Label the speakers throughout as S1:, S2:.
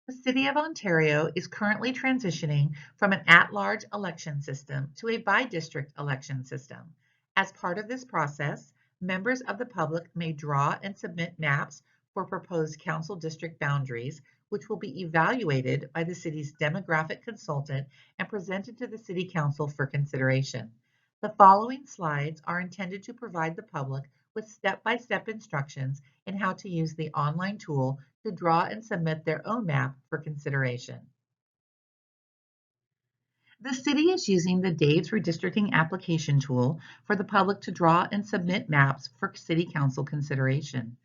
S1: The City of Ontario is currently transitioning from an at-large election system to a by-district election system. As part of this process, members of the public may draw and submit maps for proposed council district boundaries, which will be evaluated by the city's demographic consultant and presented to the City Council for consideration. The following slides are intended to provide the public with step-by-step instructions in how to use the online tool to draw and submit their own map for consideration. The city is using the Dave's Redistricting application tool for the public to draw and submit maps for City Council consideration.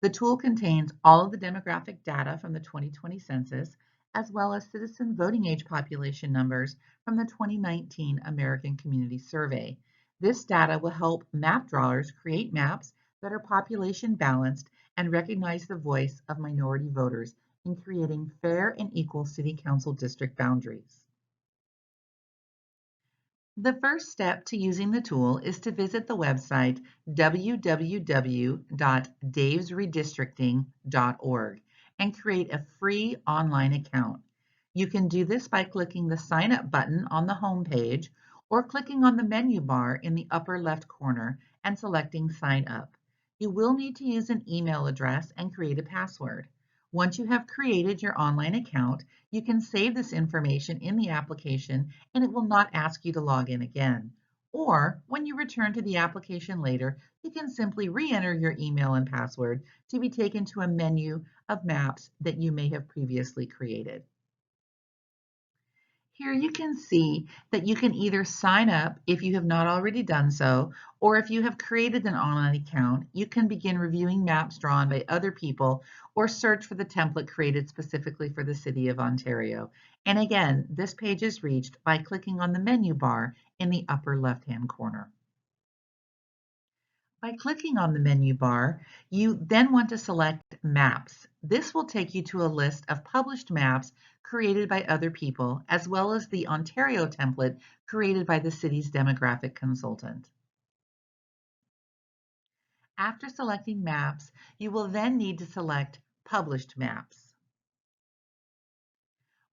S1: The tool contains all of the demographic data from the 2020 census, as well as citizen voting age population numbers from the 2019 American Community Survey. This data will help map drawers create maps that are population balanced and recognize the voice of minority voters in creating fair and equal city council district boundaries. The first step to using the tool is to visit the website www.davesredistricting.org and create a free online account. You can do this by clicking the Sign Up button on the home page or clicking on the menu bar in the upper left corner and selecting Sign Up. You will need to use an email address and create a password. Once you have created your online account, you can save this information in the application and it will not ask you to log in again. Or when you return to the application later, you can simply re-enter your email and password to be taken to a menu of maps that you may have previously created. Here you can see that you can either sign up if you have not already done so, or if you have created an online account, you can begin reviewing maps drawn by other people or search for the template created specifically for the City of Ontario. And again, this page is reached by clicking on the menu bar in the upper left-hand corner. By clicking on the menu bar, you then want to select Maps. This will take you to a list of published maps created by other people, as well as the Ontario template created by the city's demographic consultant. After selecting Maps, you will then need to select Published Maps.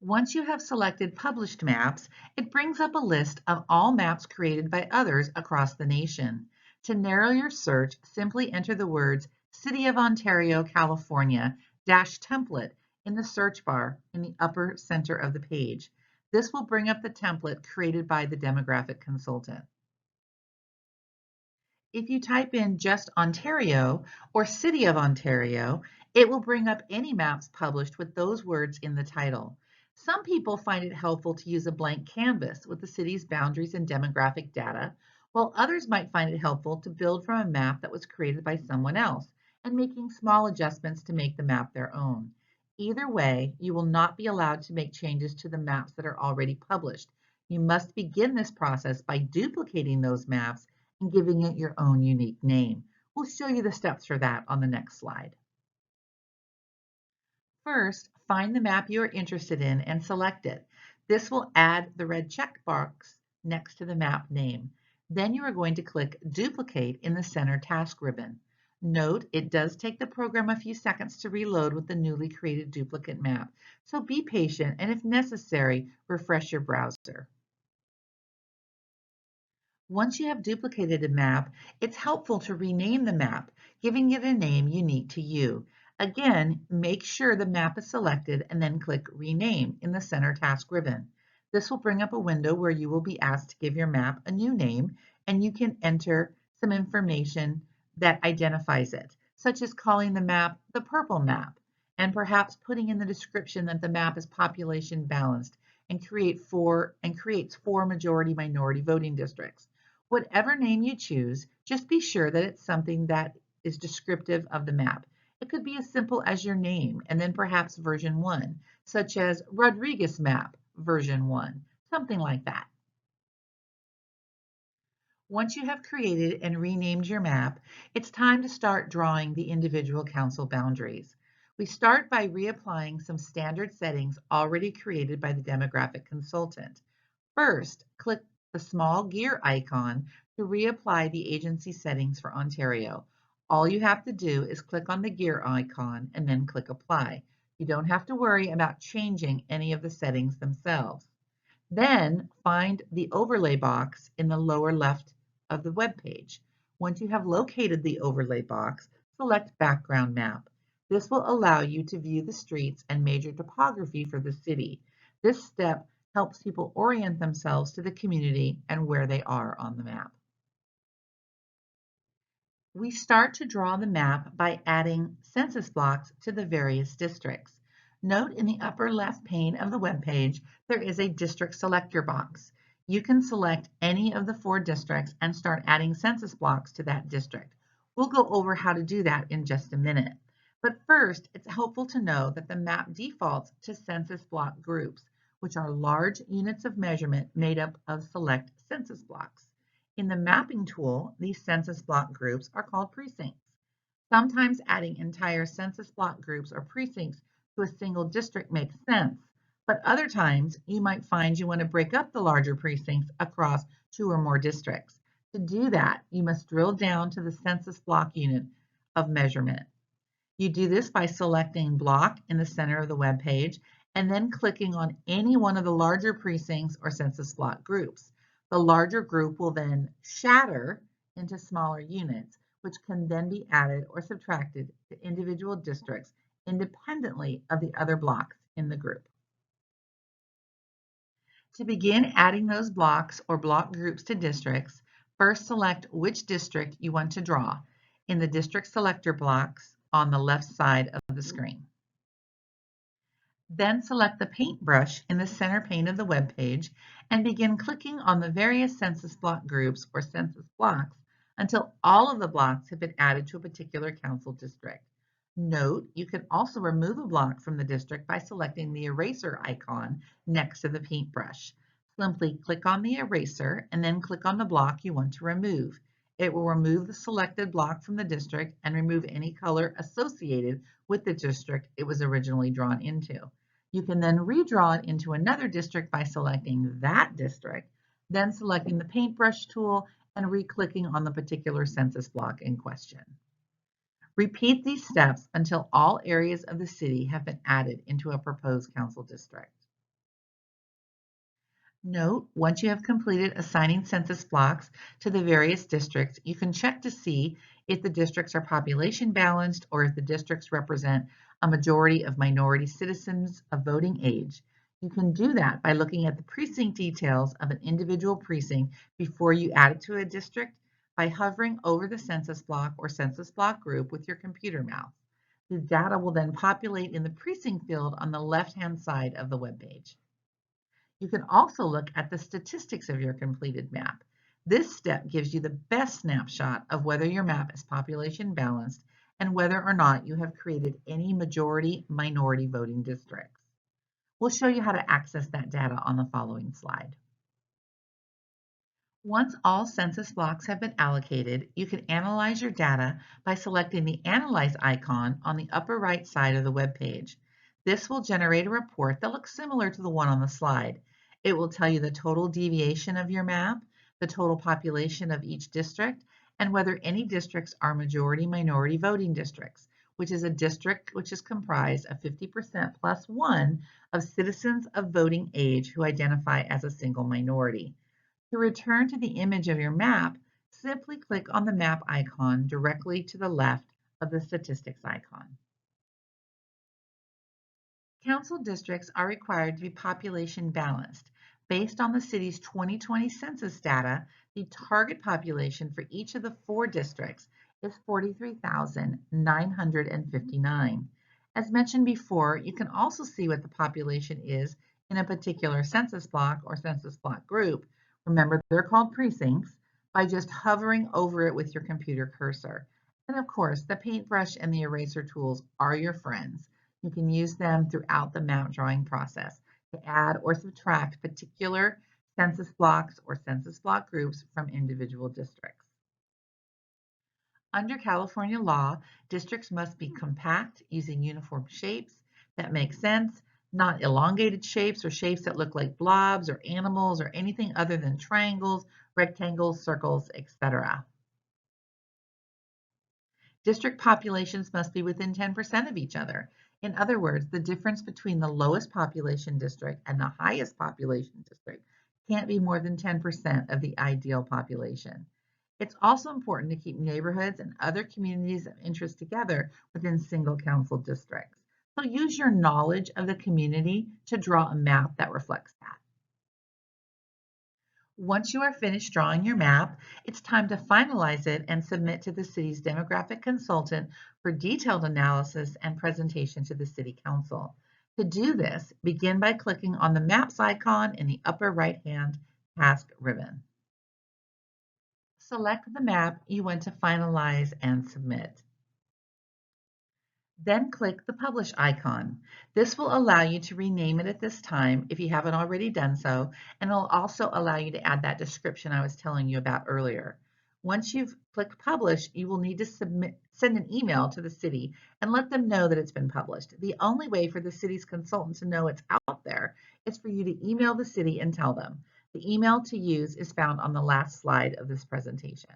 S1: Once you have selected Published Maps, it brings up a list of all maps created by others across the nation. To narrow your search, simply enter the words City of Ontario, California -template in the search bar in the upper center of the page. This will bring up the template created by the demographic consultant. If you type in just Ontario or City of Ontario, it will bring up any maps published with those words in the title. Some people find it helpful to use a blank canvas with the city's boundaries and demographic data, while others might find it helpful to build from a map that was created by someone else and making small adjustments to make the map their own. Either way, you will not be allowed to make changes to the maps that are already published. You must begin this process by duplicating those maps and giving it your own unique name. We'll show you the steps for that on the next slide. First, find the map you are interested in and select it. This will add the red checkbox next to the map name. Then you are going to click Duplicate in the center task ribbon. Note, it does take the program a few seconds to reload with the newly created duplicate map, so be patient and if necessary, refresh your browser. Once you have duplicated a map, it's helpful to rename the map, giving it a name unique to you. Again, make sure the map is selected and then click Rename in the center task ribbon. This will bring up a window where you will be asked to give your map a new name, and you can enter some information that identifies it, such as calling the map the purple map, and perhaps putting in the description that the map is population balanced and creates four majority minority voting districts. Whatever name you choose, just be sure that it's something that is descriptive of the map. It could be as simple as your name and then perhaps version 1, such as Rodriguez map version 1, something like that. Once you have created and renamed your map, it's time to start drawing the individual council boundaries. We start by reapplying some standard settings already created by the demographic consultant. First, click the small gear icon to reapply the agency settings for Ontario. All you have to do is click on the gear icon and then click Apply. You don't have to worry about changing any of the settings themselves. Then find the overlay box in the lower left of the web page. Once you have located the overlay box, select Background Map. This will allow you to view the streets and major topography for the city. This step helps people orient themselves to the community and where they are on the map. We start to draw the map by adding census blocks to the various districts. Note in the upper left pane of the web page, there is a district selector box. You can select any of the 4 districts and start adding census blocks to that district. We'll go over how to do that in just a minute. But first, it's helpful to know that the map defaults to census block groups, which are large units of measurement made up of select census blocks. In the mapping tool, these census block groups are called precincts. Sometimes adding entire census block groups or precincts to a single district makes sense, but other times you might find you want to break up the larger precincts across 2 or more districts. To do that, you must drill down to the census block unit of measurement. You do this by selecting Block in the center of the web page and then clicking on any one of the larger precincts or census block groups. The larger group will then shatter into smaller units, which can then be added or subtracted to individual districts independently of the other blocks in the group. To begin adding those blocks or block groups to districts, first select which district you want to draw in the district selector blocks on the left side of the screen. Then select the paintbrush in the center pane of the web page and begin clicking on the various census block groups or census blocks until all of the blocks have been added to a particular council district. Note, you can also remove a block from the district by selecting the eraser icon next to the paintbrush. Simply click on the eraser and then click on the block you want to remove. It will remove the selected block from the district and remove any color associated with the district it was originally drawn into. You can then redraw it into another district by selecting that district, then selecting the paintbrush tool and re-clicking on the particular census block in question. Repeat these steps until all areas of the city have been added into a proposed council district. Note, once you have completed assigning census blocks to the various districts, you can check to see if the districts are population balanced or if the districts represent a majority of minority citizens of voting age. You can do that by looking at the precinct details of an individual precinct before you add it to a district by hovering over the census block or census block group with your computer mouse. The data will then populate in the precinct field on the left-hand side of the web page. You can also look at the statistics of your completed map. This step gives you the best snapshot of whether your map is population balanced and whether or not you have created any majority-minority voting districts. We'll show you how to access that data on the following slide. Once all census blocks have been allocated, you can analyze your data by selecting the Analyze icon on the upper right side of the web page. This will generate a report that looks similar to the one on the slide. It will tell you the total deviation of your map, the total population of each district, and whether any districts are majority-minority voting districts, which is a district which is comprised of 50% plus 1 of citizens of voting age who identify as a single minority. To return to the image of your map, simply click on the map icon directly to the left of the statistics icon. Council districts are required to be population balanced. Based on the city's 2020 census data, the target population for each of the 4 districts is 43,959. As mentioned before, you can also see what the population is in a particular census block or census block group. Remember, they're called precincts, by just hovering over it with your computer cursor. And of course, the paintbrush and the eraser tools are your friends. You can use them throughout the map drawing process to add or subtract particular census blocks or census block groups from individual districts. Under California law, districts must be compact using uniform shapes that make sense, not elongated shapes or shapes that look like blobs or animals or anything other than triangles, rectangles, circles, etc. District populations must be within 10% of each other. In other words, the difference between the lowest population district and the highest population district can't be more than 10% of the ideal population. It's also important to keep neighborhoods and other communities of interest together within single council districts. So use your knowledge of the community to draw a map that reflects that. Once you are finished drawing your map, it's time to finalize it and submit to the city's demographic consultant for detailed analysis and presentation to the City Council. To do this, begin by clicking on the Maps icon in the upper right-hand task ribbon. Select the map you want to finalize and submit. Then click the Publish icon. This will allow you to rename it at this time if you haven't already done so, and it'll also allow you to add that description I was telling you about earlier. Once you've clicked Publish, you will need to send an email to the city and let them know that it's been published. The only way for the city's consultant to know it's out there is for you to email the city and tell them. The email to use is found on the last slide of this presentation.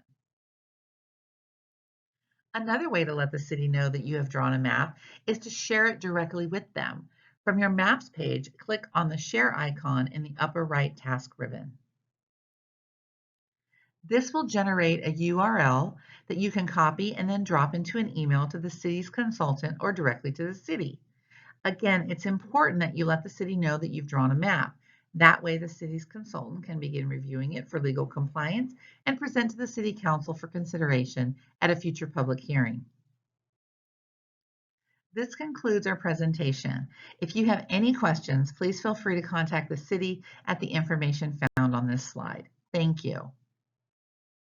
S1: Another way to let the city know that you have drawn a map is to share it directly with them. From your Maps page, click on the Share icon in the upper right task ribbon. This will generate a URL that you can copy and then drop into an email to the city's consultant or directly to the city. Again, it's important that you let the city know that you've drawn a map. That way, the city's consultant can begin reviewing it for legal compliance and present to the City Council for consideration at a future public hearing. This concludes our presentation. If you have any questions, please feel free to contact the city at the information found on this slide. Thank you.